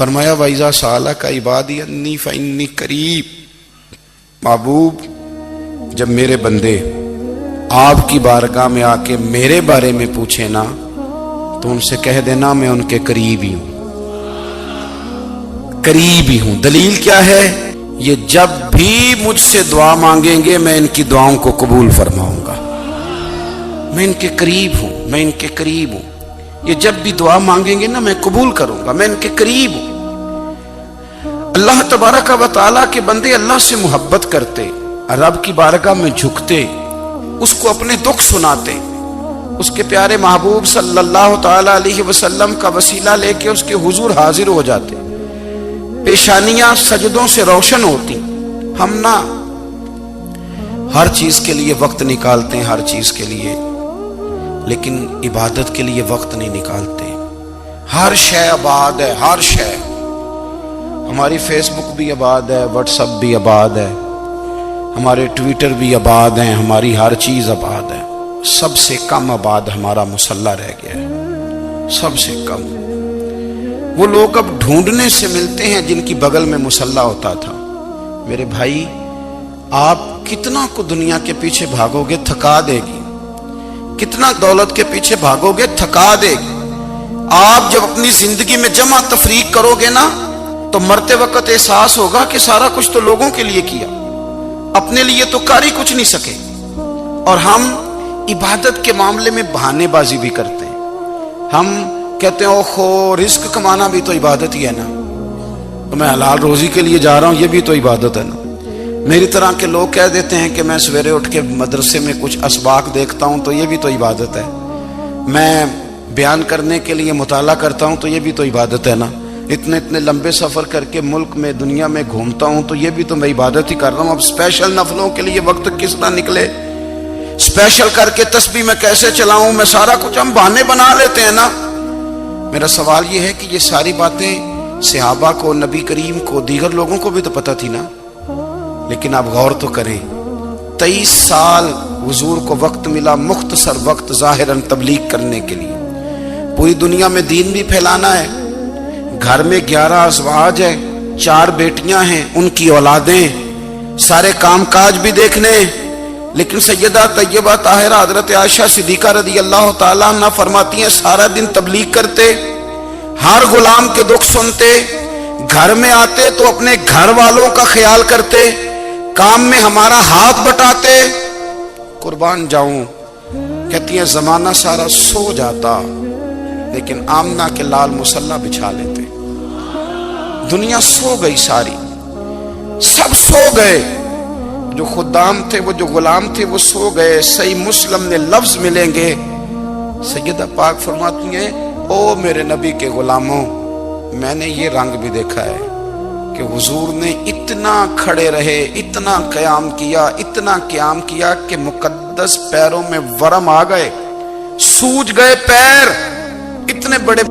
فرمایا وَإِذَا سَأَلَكَ عِبَادِي أَنِّي فَإِنِّي قَرِيب، محبوب جب میرے بندے آپ کی بارگاہ میں آ کے میرے بارے میں پوچھے نا تو ان سے کہہ دینا میں ان کے قریب ہی ہوں، قریب ہی ہوں۔ دلیل کیا ہے؟ یہ جب بھی مجھ سے دعا مانگیں گے میں ان کی دعاؤں کو قبول فرماؤں گا، میں ان کے قریب ہوں، میں ان کے قریب ہوں۔ یہ جب بھی دعا مانگیں گے نا میں قبول کروں گا، میں ان کے قریب ہوں۔ اللہ تبارک و تعالیٰ کے بندے اللہ سے محبت کرتے، رب کی بارگاہ میں جھکتے، اس کو اپنے دکھ سناتے، اس کے پیارے محبوب صلی اللہ تعالیٰ علیہ وسلم کا وسیلہ لے کے اس کے حضور حاضر ہو جاتے، پیشانیاں سجدوں سے روشن ہوتی۔ ہم نہ ہر چیز کے لیے وقت نکالتے ہیں، ہر چیز کے لیے، لیکن عبادت کے لیے وقت نہیں نکالتے۔ ہر شے آباد ہے، ہر شے، ہماری فیس بک بھی آباد ہے، واٹس ایپ بھی آباد ہے، ہمارے ٹویٹر بھی آباد ہیں، ہماری ہر چیز آباد ہے۔ سب سے کم آباد ہمارا مصلی رہ گیا ہے، سب سے کم۔ وہ لوگ اب ڈھونڈنے سے ملتے ہیں جن کی بغل میں مصلی ہوتا تھا۔ میرے بھائی آپ کتنا کو دنیا کے پیچھے بھاگو گے تھکا دے گی، کتنا دولت کے پیچھے بھاگو گے تھکا دے گی۔ آپ جب اپنی زندگی میں جمع تفریق کرو گے نا تو مرتے وقت احساس ہوگا کہ سارا کچھ تو لوگوں کے لیے کیا، اپنے لیے تو کر ہی کچھ نہیں سکے۔ اور ہم عبادت کے معاملے میں بہانے بازی بھی کرتے ہیں۔ ہم کہتے ہیں اوہو رزق کمانا بھی تو عبادت ہی ہے نا، تو میں حلال روزی کے لیے جا رہا ہوں، یہ بھی تو عبادت ہے نا۔ میری طرح کے لوگ کہہ دیتے ہیں کہ میں سویرے اٹھ کے مدرسے میں کچھ اسباق دیکھتا ہوں تو یہ بھی تو عبادت ہے، میں بیان کرنے کے لیے مطالعہ کرتا ہوں تو یہ بھی تو عبادت ہے نا، اتنے لمبے سفر کر کے ملک میں دنیا میں گھومتا ہوں تو یہ بھی تو میں عبادت ہی کر رہا ہوں۔ اب اسپیشل نفلوں کے لیے وقت کس طرح نکلے، اسپیشل کر کے تسبیح میں کیسے چلاؤں، میں سارا کچھ ہم بہانے بنا لیتے ہیں نا۔ میرا سوال یہ ہے کہ یہ ساری باتیں صحابہ کو، نبی کریم کو، دیگر لوگوں کو بھی تو پتہ تھی نا، لیکن آپ غور تو کریں 23 سال حضور کو وقت ملا، مختصر وقت ظاہراً تبلیغ کرنے کے لیے، پوری دنیا میں دین بھی پھیلانا ہے۔ گھر میں 11 ازواج ہے، 4 بیٹیاں ہیں، ان کی اولادیں، سارے کام کاج بھی دیکھنے، لیکن سیدہ طیبہ طاہرہ حضرت عائشہ صدیقہ رضی اللہ تعالیٰ عنہ فرماتی ہیں سارا دن تبلیغ کرتے، ہر غلام کے دکھ سنتے، گھر میں آتے تو اپنے گھر والوں کا خیال کرتے، کام میں ہمارا ہاتھ بٹاتے۔ قربان جاؤں، کہتی ہیں زمانہ سارا سو جاتا لیکن آمنہ کے لال مصلی بچھا لیتے۔ دنیا سو گئی، ساری سب سو گئے، جو خدام تھے، وہ جو غلام تھے وہ سو گئے۔ صحیح مسلم میں لفظ ملیں گے، سیدہ پاک فرماتی ہیں او میرے نبی کے غلاموں، میں نے یہ رنگ بھی دیکھا ہے کہ حضور نے اتنا کھڑے رہے، اتنا قیام کیا، اتنا قیام کیا کہ مقدس پیروں میں ورم آ گئے، سوج گئے پیر، اتنے بڑے۔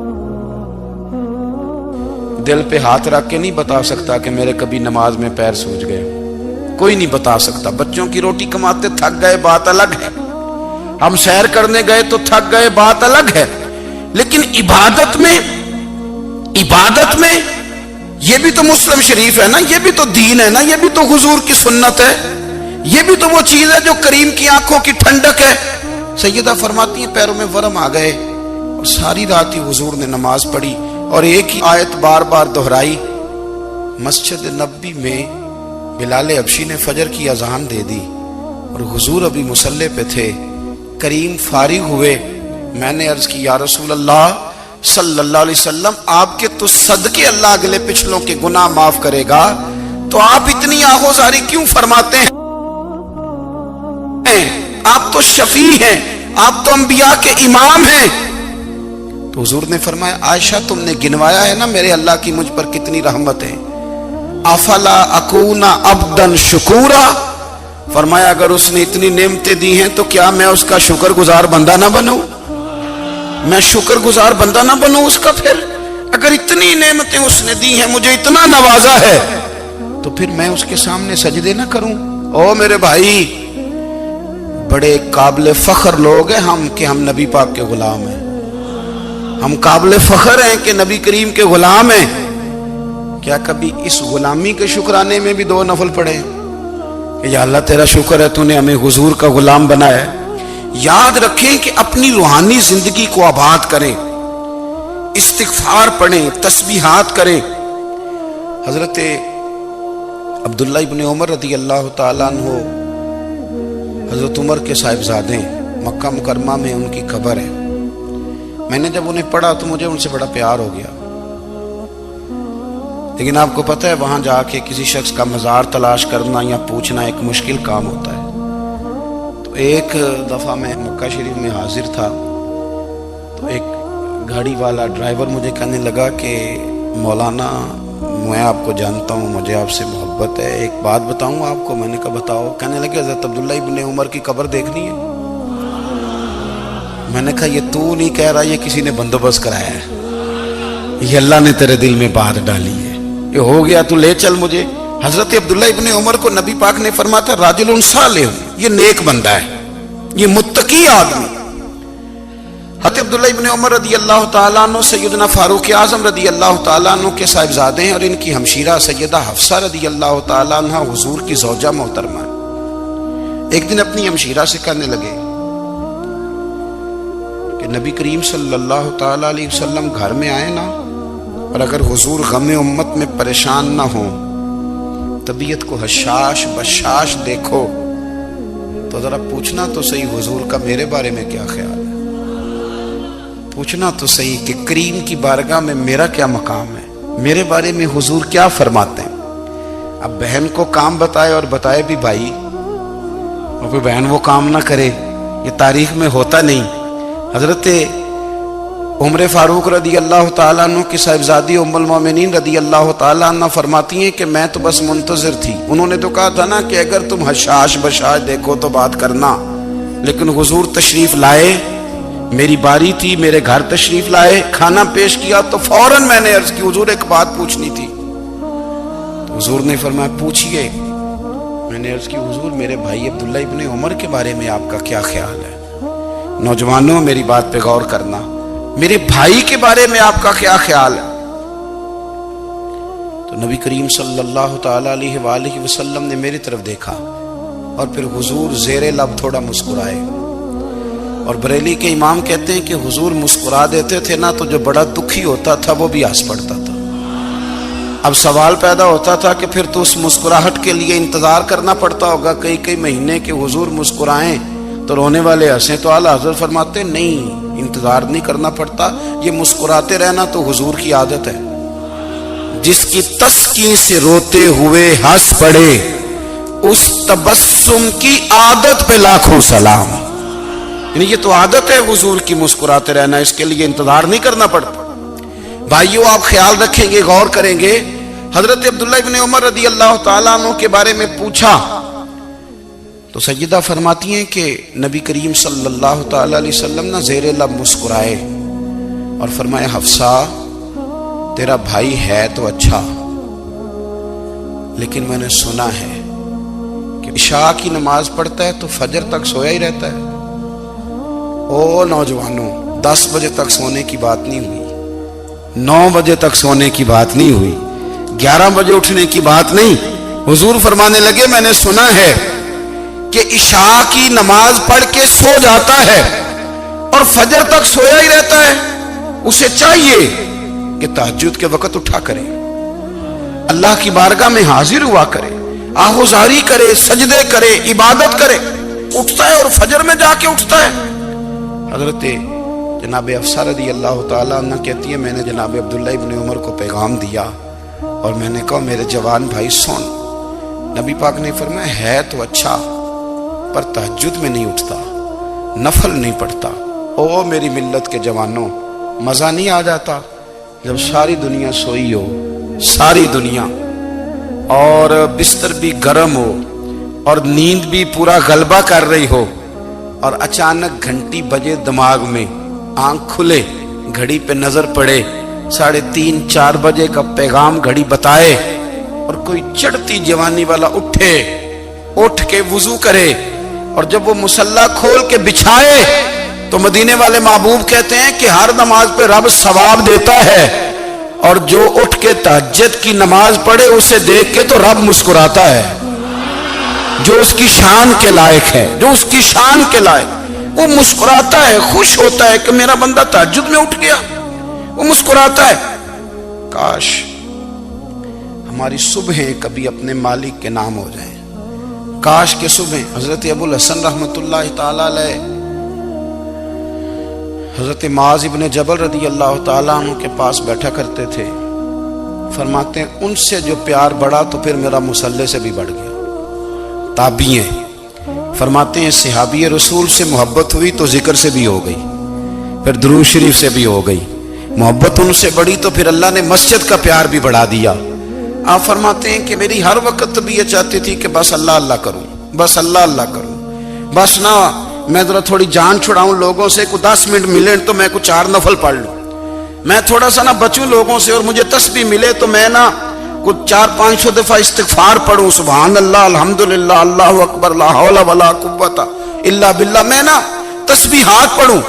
دل پہ ہاتھ رکھ کے نہیں بتا سکتا کہ میرے کبھی نماز میں پیر سوج گئے، کوئی نہیں بتا سکتا۔ بچوں کی روٹی کماتے تھک گئے بات الگ ہے، ہم سیر کرنے گئے تو تھک گئے بات الگ ہے، لیکن عبادت میں یہ بھی تو مسلم شریف ہے نا، یہ بھی تو دین ہے نا، یہ بھی تو حضور کی سنت ہے، یہ بھی تو وہ چیز ہے جو کریم کی آنکھوں کی ٹھنڈک ہے۔ سیدہ فرماتی ہیں پیروں میں ورم آ گئے، اور ساری رات ہی حضور نے نماز پڑھی اور ایک ہی آیت بار بار دہرائی۔ مسجد نبوی میں بلال حبشی نے فجر کی اذان دے دی اور حضور ابھی مصلی پہ تھے، کریم فارغ ہوئے، میں نے عرض کی یا رسول اللہ صلی اللہ علیہ وسلم آپ کے تو صدقے اللہ اگلے پچھلوں کے گناہ معاف کرے گا، تو آپ اتنی آہوزاری کیوں فرماتے ہیں؟ آپ تو شفیع ہیں، آپ تو انبیاء کے امام ہیں۔ تو حضور نے فرمایا عائشہ تم نے گنوایا ہے نا میرے اللہ کی مجھ پر کتنی رحمت ہے، افلا اکون عبدا شکورا، فرمایا اگر اس نے اتنی نعمتیں دی ہیں تو کیا میں اس کا شکر گزار بندہ نہ بنوں، میں شکر گزار بندہ نہ بنوں اس کا؟ پھر اگر اتنی نعمتیں اس نے دی ہیں، مجھے اتنا نوازا ہے، تو پھر میں اس کے سامنے سجدے نہ کروں؟ او میرے بھائی، بڑے قابل فخر لوگ ہیں ہم کہ ہم نبی پاک کے غلام ہیں، ہم قابل فخر ہیں کہ نبی کریم کے غلام ہیں، کیا کبھی اس غلامی کے شکرانے میں بھی 2 نفل پڑھے کہ یا اللہ تیرا شکر ہے تو نے ہمیں حضور کا غلام بنایا ہے؟ یاد رکھیں کہ اپنی روحانی زندگی کو آباد کریں، استغفار پڑھیں، تسبیحات کریں۔ حضرت عبداللہ ابن عمر رضی اللہ تعالیٰ عنہ حضرت عمر کے صاحبزادے، مکہ مکرمہ میں ان کی قبر ہے۔ میں نے جب انہیں پڑھا تو مجھے ان سے بڑا پیار ہو گیا، لیکن آپ کو پتہ ہے وہاں جا کے کسی شخص کا مزار تلاش کرنا یا پوچھنا ایک مشکل کام ہوتا ہے۔ تو ایک دفعہ میں مکہ شریف میں حاضر تھا، تو ایک گاڑی والا ڈرائیور مجھے کہنے لگا کہ مولانا میں آپ کو جانتا ہوں، مجھے آپ سے محبت ہے، ایک بات بتاؤں آپ کو؟ میں نے کہا بتاؤ۔ کہنے لگے حضرت عبداللہ ابن عمر کی قبر دیکھنی ہے۔ میں نے کہا یہ تو نہیں کہہ رہا، یہ کسی نے بندوبست کرایا ہے، یہ اللہ نے تیرے دل میں بات ڈالی ہے، یہ ہو گیا، تو لے چل مجھے۔ حضرت عبداللہ ابن عمر کو نبی پاک نے فرمایا تھا راجل صالح، یہ نیک بندہ ہے، یہ متقی آدمی۔ حضرت عبداللہ ابن عمر رضی اللہ تعالیٰ عنہ سیدنا فاروق اعظم رضی اللہ تعالیٰ عنہ کے صاحبزادے ہیں، اور ان کی ہمشیرہ سیدہ حفصہ رضی اللہ تعالیٰ عنہ حضور کی زوجہ محترمہ۔ ایک دن اپنی ہمشیرہ سے کہنے لگے کہ نبی کریم صلی اللہ تعالیٰ علیہ وسلم گھر میں آئے نا، اور اگر حضور غم امت میں پریشان نہ ہوں، طبیعت کو حشاش بشاش دیکھو، تو ذرا پوچھنا تو صحیح حضور کا میرے بارے میں کیا خیال ہے، پوچھنا تو صحیح کہ کریم کی بارگاہ میں میرا کیا مقام ہے، میرے بارے میں حضور کیا فرماتے ہیں۔ اب بہن کو کام بتائے، اور بتائے بھی بھائی، اور پھر بہن وہ کام نہ کرے، یہ تاریخ میں ہوتا نہیں۔ حضرت عمر فاروق رضی اللہ تعالیٰ عنہ کی صاحبزادی ام المومنین رضی اللہ تعالیٰ عنہ فرماتی ہیں کہ میں تو بس منتظر تھی، انہوں نے تو کہا تھا نا کہ اگر تم حشاش بشاش دیکھو تو بات کرنا، لیکن حضور تشریف لائے، میری باری تھی، میرے گھر تشریف لائے، کھانا پیش کیا تو فوراً میں نے عرض کی حضور ایک بات پوچھنی تھی۔ تو حضور نے فرمایا پوچھئے۔ میں نے عرض کی حضور میرے بھائی عبداللہ ابن عمر کے بارے میں آپ کا کیا خیال ہے؟ نوجوانوں میری بات پہ غور کرنا، میرے بھائی کے بارے میں آپ کا کیا خیال ہے؟ تو نبی کریم صلی اللہ تعالیٰ علیہ وآلہ وسلم نے میری طرف دیکھا، اور پھر حضور زیر لب تھوڑا مسکرائے، اور بریلی کے امام کہتے ہیں کہ حضور مسکرا دیتے تھے نا تو جو بڑا دکھی ہوتا تھا وہ بھی ہنس پڑتا تھا۔ اب سوال پیدا ہوتا تھا کہ پھر تو اس مسکراہٹ کے لیے انتظار کرنا پڑتا ہوگا کئی مہینے کہ حضور مسکرائیں تو رونے والے ہنسیں، تو اعلیٰ حضرت فرماتے نہیں، انتظار نہیں کرنا پڑتا، یہ مسکراتے رہنا تو حضور کی عادت ہے۔ جس کی تسکین سے روتے ہوئے ہنس پڑے، اس تبسم کی عادت پہ لاکھوں سلام۔ یعنی یہ تو عادت ہے حضور کی مسکراتے رہنا، اس کے لیے انتظار نہیں کرنا پڑتا۔ بھائیو آپ خیال رکھیں گے، غور کریں گے، حضرت عبداللہ ابن عمر رضی اللہ تعالیٰ عنہ کے بارے میں پوچھا تو سیدہ فرماتی ہیں کہ نبی کریم صلی اللہ تعالیٰ علیہ وسلم نہ زیر لب مسکرائے اور فرمایا حفصہ تیرا بھائی ہے تو اچھا، لیکن میں نے سنا ہے کہ عشاء کی نماز پڑھتا ہے تو فجر تک سویا ہی رہتا ہے۔ او نوجوانوں، 10 بجے تک سونے کی بات نہیں ہوئی، 9 بجے تک سونے کی بات نہیں ہوئی، 11 بجے اٹھنے کی بات نہیں۔ حضور فرمانے لگے میں نے سنا ہے کہ عشاء کی نماز پڑھ کے سو جاتا ہے اور فجر تک سویا ہی رہتا ہے، اسے چاہیے کہ تہجد کے وقت اٹھا کرے، اللہ کی بارگاہ میں حاضر ہوا کرے، آہوزاری کرے، سجدے کرے، عبادت کرے، اٹھتا ہے اور فجر میں جا کے اٹھتا ہے۔ حضرت جناب حفصہ رضی اللہ تعالیٰ عنہ کہتی ہے میں نے جناب عبداللہ ابن عمر کو پیغام دیا اور میں نے کہا میرے جوان بھائی سن، نبی پاک نے فرمایا ہے تو اچھا پر تہجد میں نہیں اٹھتا، نفل نہیں پڑھتا۔ او میری ملت کے جوانوں، مزہ نہیں آ جاتا جب ساری دنیا سوئی ہو، ساری دنیا، اور بستر بھی گرم ہو اور نیند بھی پورا غلبہ کر رہی ہو، اور اچانک گھنٹی بجے دماغ میں، آنکھ کھلے، گھڑی پہ نظر پڑے، 3:30 4 بجے کا پیغام گھڑی بتائے، اور کوئی چڑھتی جوانی والا اٹھ کے وضو کرے، اور جب وہ مصلی کھول کے بچھائے تو مدینے والے محبوب کہتے ہیں کہ ہر نماز پہ رب ثواب دیتا ہے، اور جو اٹھ کے تہجد کی نماز پڑھے اسے دیکھ کے تو رب مسکراتا ہے، جو اس کی شان کے لائق ہے، جو اس کی شان کے لائق، وہ مسکراتا ہے، خوش ہوتا ہے کہ میرا بندہ تہجد میں اٹھ گیا، وہ مسکراتا ہے۔ کاش ہماری صبحیں کبھی اپنے مالک کے نام ہو جائیں، کاش کے صبح۔ حضرت ابو الحسن رحمت اللہ تعالی علیہ حضرت معاذ ابن جبل رضی اللہ تعالیٰ عنہ کے پاس بیٹھا کرتے تھے، فرماتے ہیں ان سے جو پیار بڑھا تو پھر میرا مصلی سے بھی بڑھ گیا۔ تابعی ہیں، فرماتے ہیں صحابی رسول سے محبت ہوئی تو ذکر سے بھی ہو گئی، پھر درود شریف سے بھی ہو گئی، محبت ان سے بڑھی تو پھر اللہ نے مسجد کا پیار بھی بڑھا دیا۔ آپ فرماتے ہیں کہ میری ہر وقت بھی یہ چاہتی تھی کہ بس اللہ اللہ کروں، بس اللہ اللہ کروں، بس نہ میں ذرا تھوڑی جان چھڑاؤں لوگوں سے، کوئی 10 منٹ ملے تو میں کوئی 4 نفل پڑھ لوں، میں تھوڑا سا نہ بچوں لوگوں سے، اور مجھے تسبیح ملے تو میں نہ کچھ 400-500 دفعہ استغفار پڑھوں، سبحان اللہ، الحمدللہ، اللہ اکبر، لا حول ولا قوت الا باللہ، میں نہ تسبیحات پڑھوں۔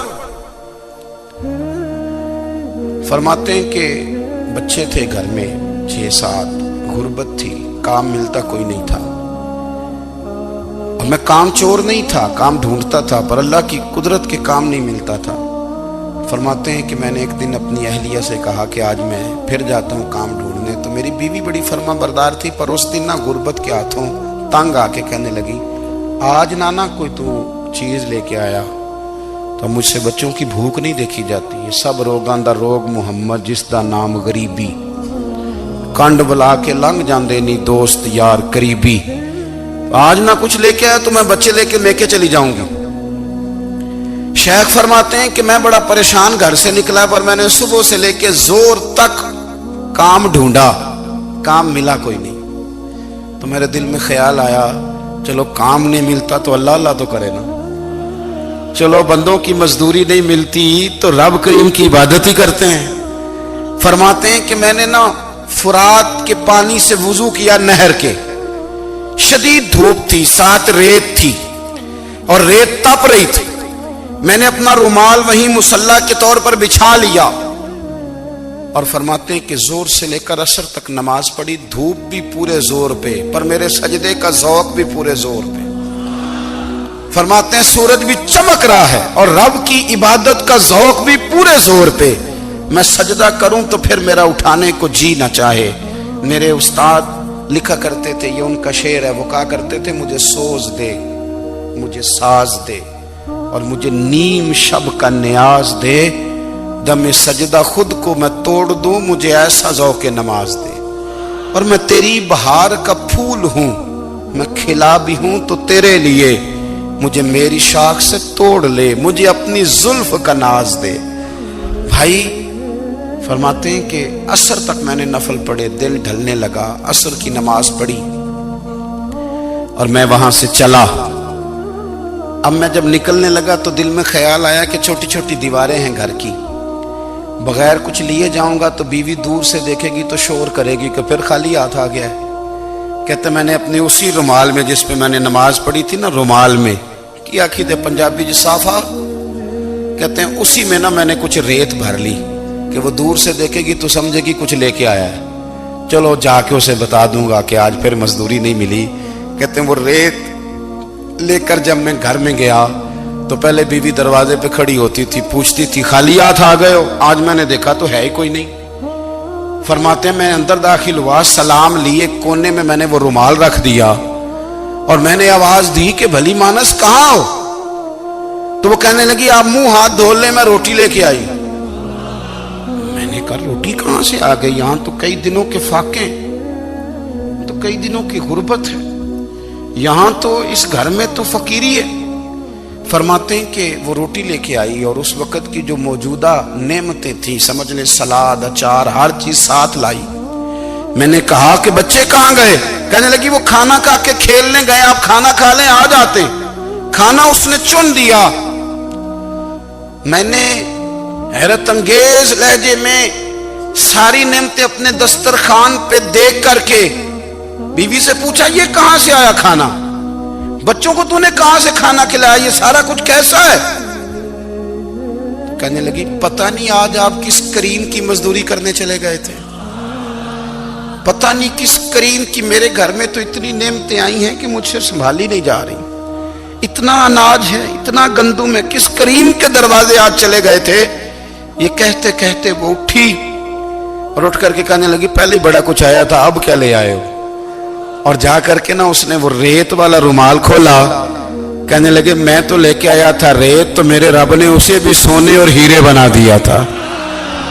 فرماتے ہیں کہ بچے تھے گھر میں 6-7، غربت تھی، کام ملتا کوئی نہیں تھا، اور میں کام چور نہیں تھا، کام ڈھونڈتا تھا، پر اللہ کی قدرت کے کام نہیں ملتا تھا۔ فرماتے ہیں کہ میں نے ایک دن اپنی اہلیہ سے کہا کہ آج میں پھر جاتا ہوں کام ڈھونڈنے، تو میری بیوی بڑی فرما بردار تھی، پر اس دن نہ غربت کے ہاتھوں تنگ آ کے کہنے لگی آج نانا کوئی تو چیز لے کے آیا، تو مجھ سے بچوں کی بھوک نہیں دیکھی جاتی، یہ سب روگاں دا روگ محمد جس دا نام غریبی، کنڈ بلا کے لنگ جاندے نہیں دوست یار قریبی، آج نہ کچھ لے کے آیا تو میں بچے لے کے چلی جاؤں گی۔ شیخ فرماتے ہیں کہ میں بڑا پریشان گھر سے نکلا، پر میں نے صبح سے لے کے زور تک کام ڈھونڈا، کام ملا کوئی نہیں، تو میرے دل میں خیال آیا چلو کام نہیں ملتا تو اللہ اللہ تو کرے نا، چلو بندوں کی مزدوری نہیں ملتی تو رب کریم کی عبادت ہی کرتے ہیں۔ فرماتے ہیں کہ میں نے نا فرات کے پانی سے وضو کیا، نہر کے، شدید دھوپ تھی، ساتھ ریت تھی اور ریت تپ رہی تھی، میں نے اپنا رومال وہیں مصلی کے طور پر بچھا لیا، اور فرماتے ہیں کہ زور سے لے کر عصر تک نماز پڑھی، دھوپ بھی پورے زور پہ، پر میرے سجدے کا ذوق بھی پورے زور پہ۔ فرماتے ہیں سورج بھی چمک رہا ہے اور رب کی عبادت کا ذوق بھی پورے زور پہ، میں سجدہ کروں تو پھر میرا اٹھانے کو جی نہ چاہے۔ میرے استاد لکھا کرتے تھے، یہ ان کا شعر ہے، وہ کہا کرتے تھے مجھے سوز دے، مجھے ساز دے، اور مجھے نیم شب کا نیاز دے، دم سجدہ خود کو میں توڑ دوں، مجھے ایسا ذوق نماز دے، اور میں تیری بہار کا پھول ہوں، میں کھلا بھی ہوں تو تیرے لیے، مجھے میری شاخ سے توڑ لے، مجھے اپنی زلف کا ناز دے۔ بھائی فرماتے ہیں کہ عصر تک میں نے نفل پڑھے، دل ڈھلنے لگا، عصر کی نماز پڑھی اور میں وہاں سے چلا۔ اب میں جب نکلنے لگا تو دل میں خیال آیا کہ چھوٹی چھوٹی دیواریں ہیں گھر کی، بغیر کچھ لیے جاؤں گا تو بیوی دور سے دیکھے گی تو شور کرے گی کہ پھر خالی ہاتھ آ گیا ہے۔ کہتے میں نے اپنے اسی رومال میں جس پہ میں نے نماز پڑھی تھی نا، رومال میں کیا کھیدے پنجابی جی صافہ، کہتے ہیں اسی میں نا میں نے کچھ ریت بھر لی کہ وہ دور سے دیکھے گی تو سمجھے گی کچھ لے کے آیا ہے، چلو جا کے اسے بتا دوں گا کہ آج پھر مزدوری نہیں ملی۔ کہتے ہیں وہ ریت لے کر جب میں گھر میں گیا تو پہلے بیوی دروازے پہ کھڑی ہوتی تھی، پوچھتی تھی خالی ہاتھ آ گئے ہو؟ آج میں نے دیکھا تو ہے ہی کوئی نہیں۔ فرماتے ہیں میں اندر داخل ہوا، سلام لیے، کونے میں نے وہ رومال رکھ دیا اور میں نے آواز دی کہ بھلی مانس کہاں ہو؟ تو وہ کہنے لگی آپ منہ ہاتھ دھو لیں، میں روٹی لے کے آئی۔ میں نے کہا روٹی کہاں سے آ گئی؟ یہاں تو کئی دنوں کے فاقے، تو کئی دنوں کی غربت ہے، یہاں تو اس گھر میں تو فقیری ہے۔ فرماتے ہیں کہ وہ روٹی لے کے آئی اور اس وقت کی جو موجودہ نعمتیں تھیں، سمجھ لیں سلاد، اچار، ہر چیز ساتھ لائی۔ میں نے کہا کہ بچے کہاں گئے؟ کہنے لگی وہ کھانا کھا کے کھیلنے گئے، آپ کھانا کھا لیں آ جاتے۔ کھانا اس نے چن دیا۔ میں نے حیرت انگیز لہجے میں ساری نعمتیں اپنے دسترخوان پہ دیکھ کر کے بیوی سے پوچھا یہ کہاں سے آیا کھانا؟ بچوں کو تو نے کہاں سے کھانا کھلایا؟ یہ سارا کچھ کیسا ہے؟ کہنے لگی پتہ نہیں آج آپ کس کریم کی مزدوری کرنے چلے گئے تھے، پتہ نہیں کس کریم کی، میرے گھر میں تو اتنی نعمتیں آئی ہیں کہ مجھ سے سنبھالی نہیں جا رہی، اتنا اناج ہے، اتنا گندم ہے، کس کریم کے دروازے آج چلے گئے تھے۔ یہ کہتے کہتے وہ اٹھی اور اٹھ کر کے کہنے لگی پہلے بڑا کچھ آیا تھا، اب کیا لے آئے ہو؟ اور جا کر کے نا اس نے وہ ریت والا رومال کھولا، کہنے لگے میں تو لے کے آیا تھا ریت، تو میرے رب نے اسے بھی سونے اور ہیرے بنا دیا تھا۔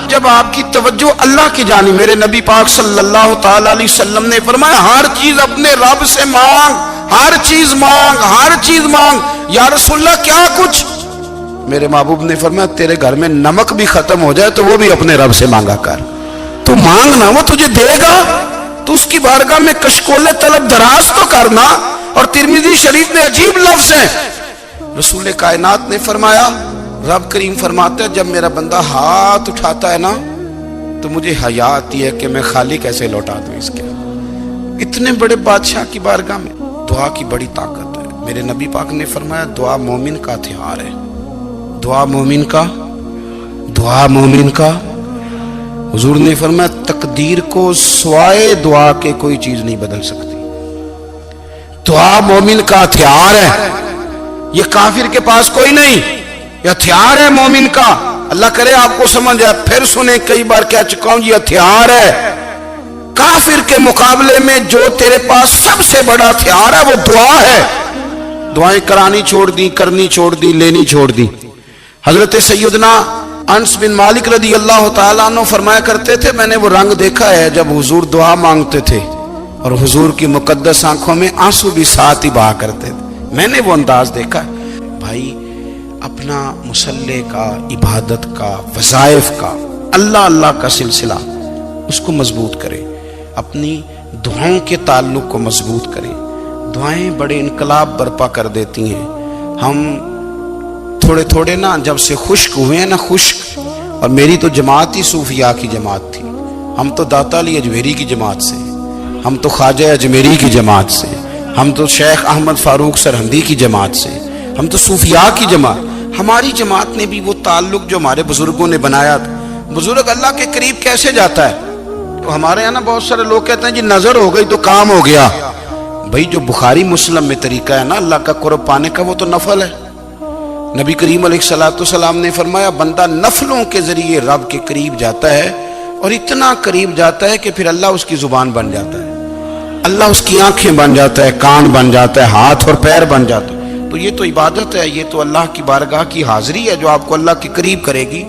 جب آپ کی توجہ اللہ کی جانب، میرے نبی پاک صلی اللہ تعالی علیہ وسلم نے فرمایا ہر چیز اپنے رب سے مانگ، ہر چیز مانگ، ہر چیز مانگ۔ یا رسول اللہ کیا کچھ؟ میرے محبوب نے فرمایا تیرے گھر میں نمک بھی ختم ہو جائے تو وہ بھی اپنے رب سے مانگا کر، تو مانگنا وہ تجھے دے گا، تو اس کی بارگاہ میں کشکول طلب دراز تو کرنا۔ اور ترمذی شریف میں عجیب لفظ ہے، رسول کائنات نے فرمایا، رب کریم فرماتا ہے جب میرا بندہ ہاتھ اٹھاتا ہے نا تو مجھے حیا آتی ہے کہ میں خالی کیسے لوٹا دوں اس کے۔ اتنے بڑے بادشاہ کی بارگاہ میں دعا کی بڑی طاقت ہے۔ میرے نبی پاک نے فرمایا دعا مومن کا ہتھیار ہے، دعا مومن کا، دعا مومن کا۔ حضور نے فرمایا تقدیر کو سوائے دعا کے کوئی چیز نہیں بدل سکتی، دعا مومن کا ہتھیار ہے، یہ کافر کے پاس کوئی نہیں، یہ ہتھیار ہے مومن کا۔ اللہ کرے آپ کو سمجھ آئے، پھر سنیں، کئی بار کہہ چکا ہوں یہ ہتھیار ہے۔ کافر کے مقابلے میں جو تیرے پاس سب سے بڑا ہتھیار ہے وہ دعا ہے۔ دعائیں کرانی چھوڑ دی، کرنی چھوڑ دی، لینی چھوڑ دی۔ حضرت سیدنا انس بن مالک رضی اللہ تعالیٰ عنہ فرمایا کرتے تھے میں نے وہ رنگ دیکھا ہے جب حضور دعا مانگتے تھے اور حضور کی مقدس آنکھوں میں آنسو بھی ساتھ ہی بہا کرتے تھے، میں نے وہ انداز دیکھا ہے۔ بھائی اپنا مصلی کا، عبادت کا، وظائف کا، اللہ اللہ کا سلسلہ اس کو مضبوط کرے، اپنی دعاؤں کے تعلق کو مضبوط کرے۔ دعائیں بڑے انقلاب برپا کر دیتی ہیں۔ ہم تھوڑے تھوڑے نا جب سے خشک ہوئے ہیں نا، خشک، اور میری تو جماعت ہی صوفیاء کی جماعت تھی، ہم تو داتا علی اجمیری کی جماعت سے، ہم تو خواجہ اجمیری کی جماعت سے، ہم تو شیخ احمد فاروق سرہندی کی جماعت سے، ہم تو صوفیاء کی جماعت۔ ہماری جماعت نے بھی وہ تعلق جو ہمارے بزرگوں نے بنایا تھا۔ بزرگ اللہ کے قریب کیسے جاتا ہے؟ تو ہمارے یہاں نا بہت سارے لوگ کہتے ہیں جی نظر ہو گئی تو کام ہو گیا۔ بھائی جو بخاری مسلم میں طریقہ ہے نا اللہ کا قرب پانے کا، وہ تو نفل ہے۔ نبی کریم علیہ السلام نے فرمایا بندہ نفلوں کے ذریعے رب کے قریب جاتا ہے، اور اتنا قریب جاتا ہے کہ پھر اللہ اس کی زبان بن جاتا ہے، اللہ اس کی آنکھیں بن جاتا ہے، کان بن جاتا ہے، ہاتھ اور پیر بن جاتا ہے۔ تو یہ تو عبادت ہے، یہ تو اللہ کی بارگاہ کی حاضری ہے جو آپ کو اللہ کے قریب کرے گی۔